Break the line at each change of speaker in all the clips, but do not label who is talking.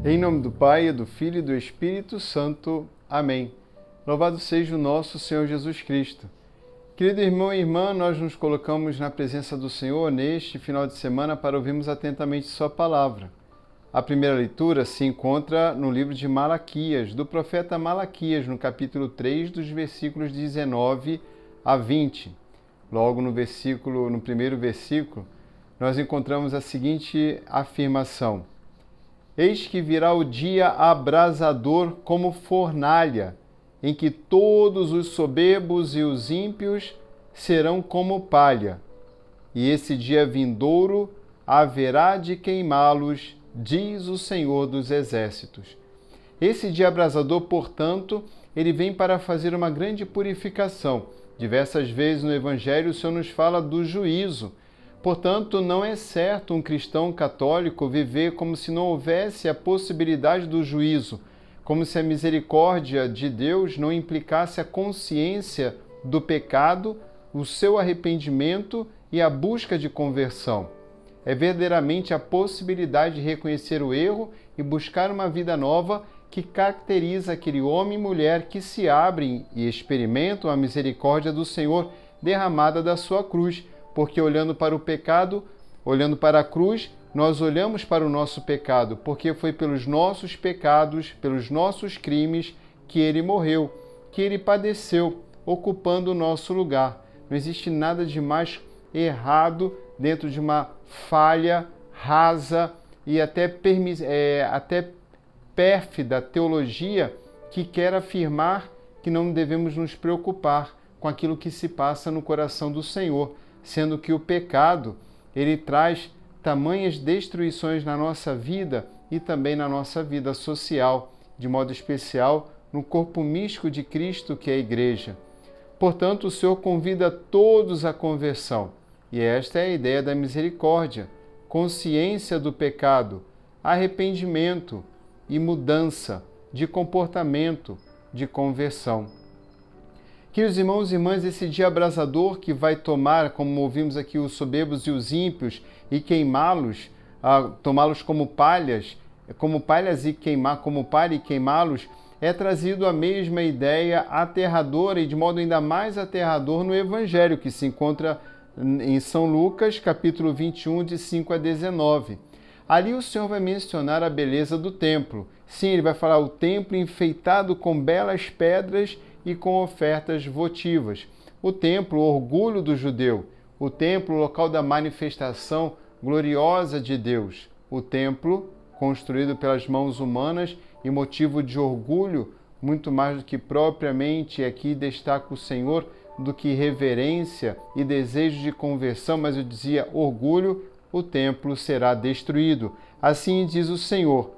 Em nome do Pai, do Filho e do Espírito Santo. Amém. Louvado seja o nosso Senhor Jesus Cristo. Querido irmão e irmã, nós nos colocamos na presença do Senhor neste final de semana para ouvirmos atentamente Sua palavra. A primeira leitura se encontra no livro de Malaquias, do profeta Malaquias, no capítulo 3, dos versículos 19 a 20. Logo no primeiro versículo, nós encontramos a seguinte afirmação: Eis que virá o dia abrasador como fornalha, em que todos os soberbos e os ímpios serão como palha. E esse dia vindouro haverá de queimá-los, diz o Senhor dos Exércitos. Esse dia abrasador, portanto, ele vem para fazer uma grande purificação. Diversas vezes no Evangelho o Senhor nos fala do juízo. Portanto, não é certo um cristão católico viver como se não houvesse a possibilidade do juízo, como se a misericórdia de Deus não implicasse a consciência do pecado, o seu arrependimento e a busca de conversão. É verdadeiramente a possibilidade de reconhecer o erro e buscar uma vida nova que caracteriza aquele homem e mulher que se abrem e experimentam a misericórdia do Senhor derramada da sua cruz. Porque olhando para o pecado, olhando para a cruz, nós olhamos para o nosso pecado, porque foi pelos nossos pecados, pelos nossos crimes que ele morreu, que ele padeceu, ocupando o nosso lugar. Não existe nada de mais errado dentro de uma falha rasa e até pérfida teologia que quer afirmar que não devemos nos preocupar com aquilo que se passa no coração do Senhor, sendo que o pecado, ele traz tamanhas destruições na nossa vida e também na nossa vida social, de modo especial no corpo místico de Cristo, que é a Igreja. Portanto, o Senhor convida todos à conversão, e esta é a ideia da misericórdia, consciência do pecado, arrependimento e mudança de comportamento, de conversão. Queridos irmãos e irmãs, esse dia abrasador que vai tomar, como ouvimos aqui, os soberbos e os ímpios e queimá-los, tomá-los como palhas e queimar como palha e queimá-los, é trazido a mesma ideia aterradora e de modo ainda mais aterrador no Evangelho, que se encontra em São Lucas, capítulo 21, de 5 a 19. Ali o Senhor vai mencionar a beleza do templo. Sim, ele vai falar o templo enfeitado com belas pedras e com ofertas votivas. O templo, o orgulho do judeu. O templo, o local da manifestação gloriosa de Deus. O templo, construído pelas mãos humanas e motivo de orgulho, muito mais do que propriamente, aqui destaca o Senhor, do que reverência e desejo de conversão, mas eu dizia orgulho, o templo será destruído. Assim diz o Senhor.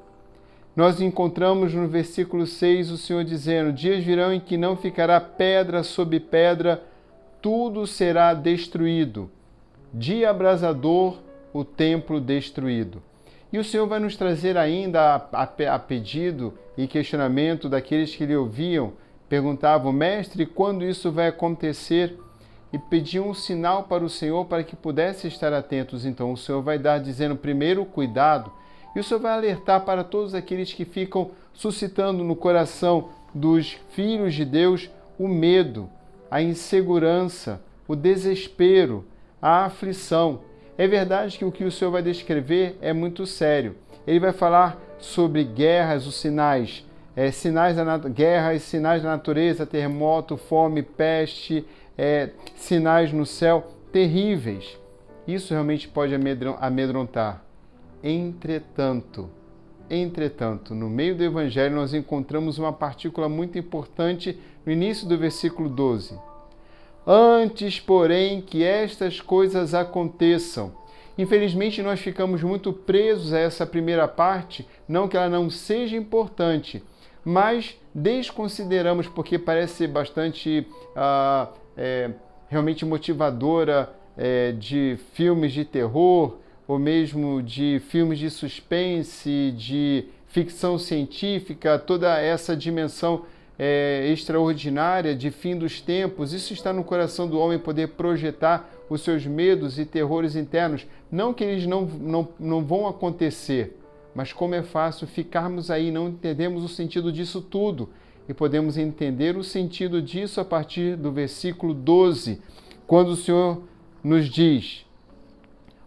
Nós encontramos no versículo 6 o Senhor dizendo: dias virão em que não ficará pedra sobre pedra, tudo será destruído. Dia abrasador, o templo destruído. E o Senhor vai nos trazer ainda a pedido e questionamento daqueles que lhe ouviam, perguntavam: mestre, quando isso vai acontecer? E pediam um sinal para o Senhor para que pudesse estar atentos. Então o Senhor vai dar dizendo primeiro cuidado. E o Senhor vai alertar para todos aqueles que ficam suscitando no coração dos filhos de Deus o medo, a insegurança, o desespero, a aflição. É verdade que o que o Senhor vai descrever é muito sério. Ele vai falar sobre guerras, os sinais, guerras, sinais da natureza, terremoto, fome, peste, sinais no céu terríveis. Isso realmente pode amedrontar. Entretanto, no meio do Evangelho nós encontramos uma partícula muito importante no início do versículo 12. Antes, porém, que estas coisas aconteçam. Infelizmente, nós ficamos muito presos a essa primeira parte, não que ela não seja importante, mas desconsideramos, porque parece ser bastante realmente motivadora de filmes de terror, ou mesmo de filmes de suspense, de ficção científica, toda essa dimensão extraordinária de fim dos tempos. Isso está no coração do homem, poder projetar os seus medos e terrores internos. Não que eles não vão acontecer, Mas como é fácil ficarmos aí, não entendemos o sentido disso tudo. E podemos entender o sentido disso a partir do versículo 12, quando o Senhor nos diz: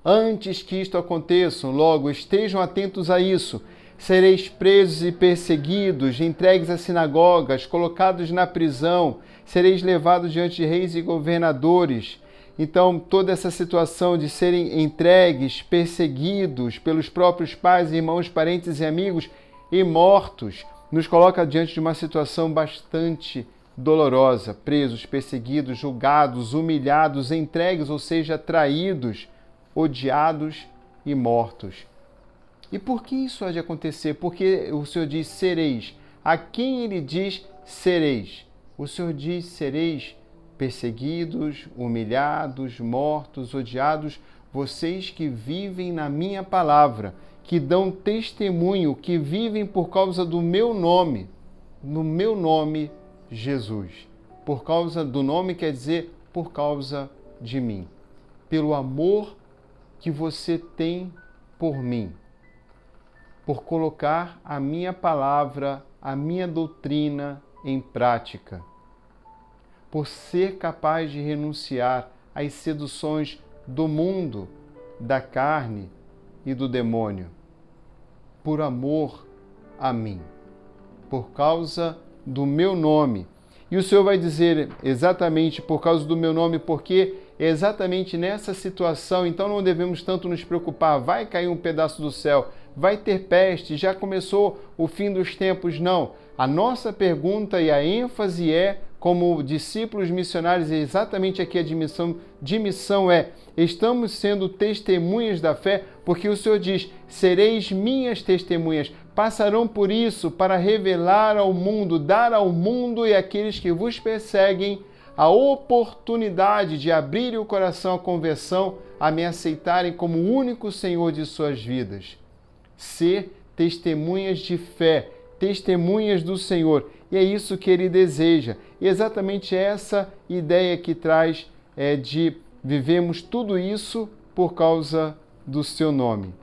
antes que isto aconteça, logo estejam atentos a isso, sereis presos e perseguidos, entregues às sinagogas, colocados na prisão, sereis levados diante de reis e governadores. Então, toda essa situação de serem entregues, perseguidos pelos próprios pais, irmãos, parentes e amigos e mortos, nos coloca diante de uma situação bastante dolorosa. Presos, perseguidos, julgados, humilhados, entregues, ou seja, traídos, odiados e mortos. E por que isso há de acontecer? Porque o Senhor diz sereis. A quem ele diz sereis? O Senhor diz sereis perseguidos, humilhados, mortos, odiados, vocês que vivem na minha palavra, que dão testemunho, que vivem por causa do meu nome, no meu nome, Jesus. Por causa do nome quer dizer por causa de mim. Pelo amor que você tem por mim. Por colocar a minha palavra, a minha doutrina em prática. Por ser capaz de renunciar às seduções do mundo, da carne e do demônio. Por amor a mim. Por causa do meu nome. E o Senhor vai dizer exatamente por causa do meu nome, porque exatamente nessa situação, então não devemos tanto nos preocupar, vai cair um pedaço do céu, vai ter peste, já começou o fim dos tempos. Não. A nossa pergunta e a ênfase é, como discípulos missionários, exatamente aqui a missão é: estamos sendo testemunhas da fé, porque o Senhor diz: sereis minhas testemunhas, passarão por isso para revelar ao mundo, dar ao mundo e àqueles que vos perseguem a oportunidade de abrirem o coração à conversão, a me aceitarem como o único Senhor de suas vidas. Ser testemunhas de fé, testemunhas do Senhor. E é isso que Ele deseja. E exatamente essa ideia que traz de vivemos tudo isso por causa do Seu nome.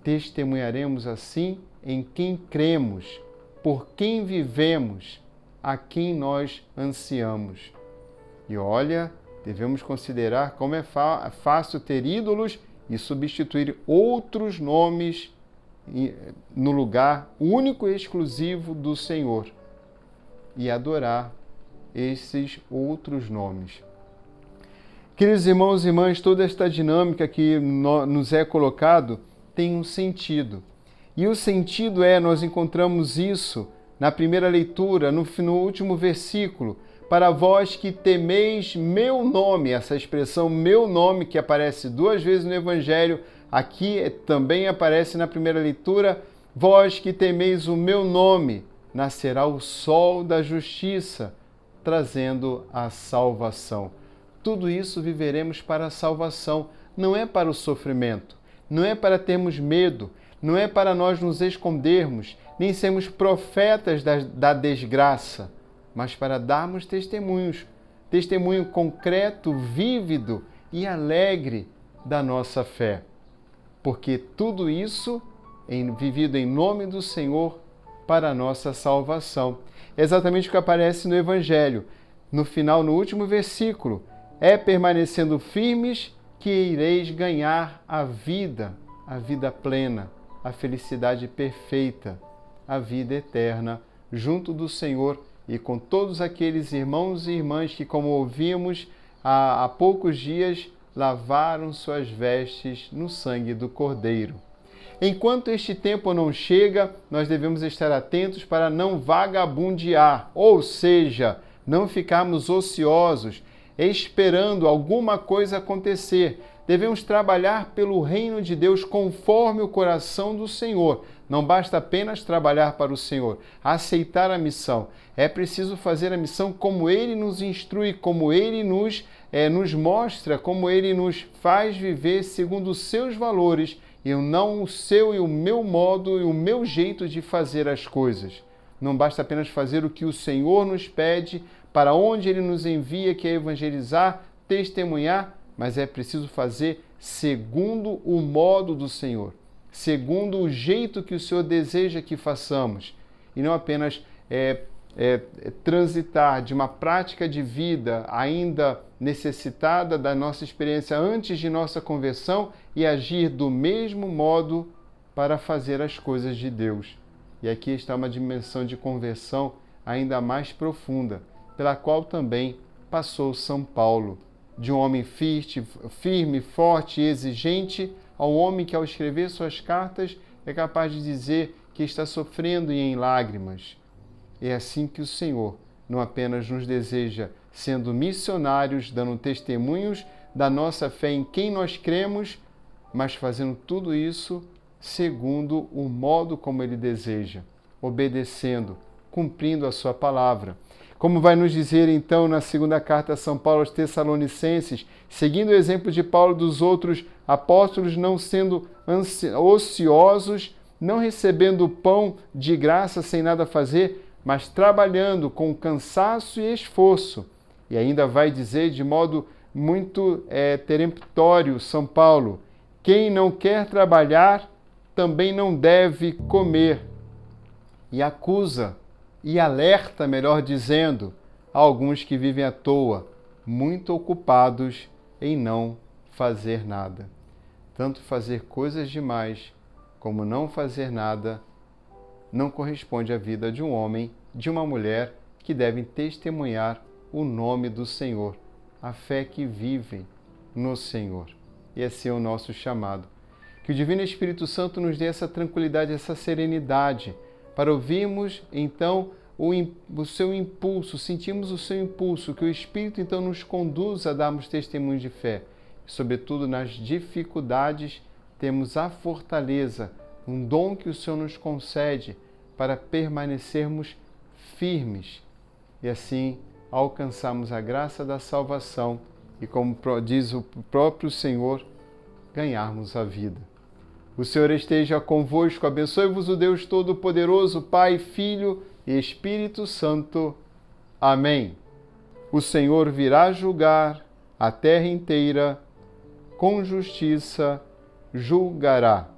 Testemunharemos assim em quem cremos, por quem vivemos, a quem nós ansiamos. E olha, devemos considerar como é fácil ter ídolos e substituir outros nomes no lugar único e exclusivo do Senhor e adorar esses outros nomes. Queridos irmãos e irmãs, toda esta dinâmica que nos é colocado tem um sentido. E o sentido nós encontramos isso na primeira leitura, no último versículo: para vós que temeis meu nome, essa expressão meu nome que aparece 2 vezes no Evangelho, aqui também aparece na primeira leitura: vós que temeis o meu nome, nascerá o sol da justiça, trazendo a salvação. Tudo isso viveremos para a salvação, não é para o sofrimento, não é para termos medo, não é para nós nos escondermos, nem sermos profetas da desgraça, mas para darmos testemunho concreto, vívido e alegre da nossa fé. Porque tudo isso vivido em nome do Senhor para a nossa salvação. É exatamente o que aparece no Evangelho. No final, no último versículo, é permanecendo firmes que ireis ganhar a vida plena, a felicidade perfeita, a vida eterna, junto do Senhor e com todos aqueles irmãos e irmãs que, como ouvimos há poucos dias, lavaram suas vestes no sangue do Cordeiro. Enquanto este tempo não chega, nós devemos estar atentos para não vagabundear, ou seja, não ficarmos ociosos, esperando alguma coisa acontecer. Devemos trabalhar pelo reino de Deus conforme o coração do Senhor. Não basta apenas trabalhar para o Senhor, aceitar a missão. É preciso fazer a missão como Ele nos instrui, como Ele nos mostra, como Ele nos faz viver segundo os seus valores, e não o seu e o meu modo e o meu jeito de fazer as coisas. Não basta apenas fazer o que o Senhor nos pede, para onde Ele nos envia, que é evangelizar, testemunhar, mas é preciso fazer segundo o modo do Senhor. segundo o jeito que o Senhor deseja que façamos, e não apenas transitar de uma prática de vida ainda necessitada da nossa experiência antes de nossa conversão e agir do mesmo modo para fazer as coisas de Deus. E aqui está uma dimensão de conversão ainda mais profunda, pela qual também passou São Paulo, de um homem firme, forte e exigente, ao homem que, ao escrever suas cartas, é capaz de dizer que está sofrendo e em lágrimas. É assim que o Senhor não apenas nos deseja sendo missionários, dando testemunhos da nossa fé em quem nós cremos, mas fazendo tudo isso segundo o modo como Ele deseja, obedecendo, cumprindo a sua palavra. Como vai nos dizer então na segunda carta a São Paulo aos Tessalonicenses, seguindo o exemplo de Paulo dos outros apóstolos, não sendo ociosos, não recebendo pão de graça sem nada fazer, mas trabalhando com cansaço e esforço. E ainda vai dizer de modo muito peremptório São Paulo: quem não quer trabalhar também não deve comer. E acusa, e alerta, melhor dizendo, a alguns que vivem à toa, muito ocupados em não fazer nada. Tanto fazer coisas demais como não fazer nada não corresponde à vida de um homem, de uma mulher que devem testemunhar o nome do Senhor, a fé que vivem no Senhor. E esse é o nosso chamado. Que o Divino Espírito Santo nos dê essa tranquilidade, essa serenidade, para ouvirmos então o seu impulso, sentimos o seu impulso, que o Espírito então nos conduza a darmos testemunho de fé. E, sobretudo nas dificuldades, temos a fortaleza, um dom que o Senhor nos concede para permanecermos firmes e assim alcançarmos a graça da salvação e, como diz o próprio Senhor, ganharmos a vida. O Senhor esteja convosco, abençoe-vos o Deus Todo-Poderoso, Pai, Filho e Espírito Santo. Amém. O Senhor virá julgar a terra inteira, com justiça julgará.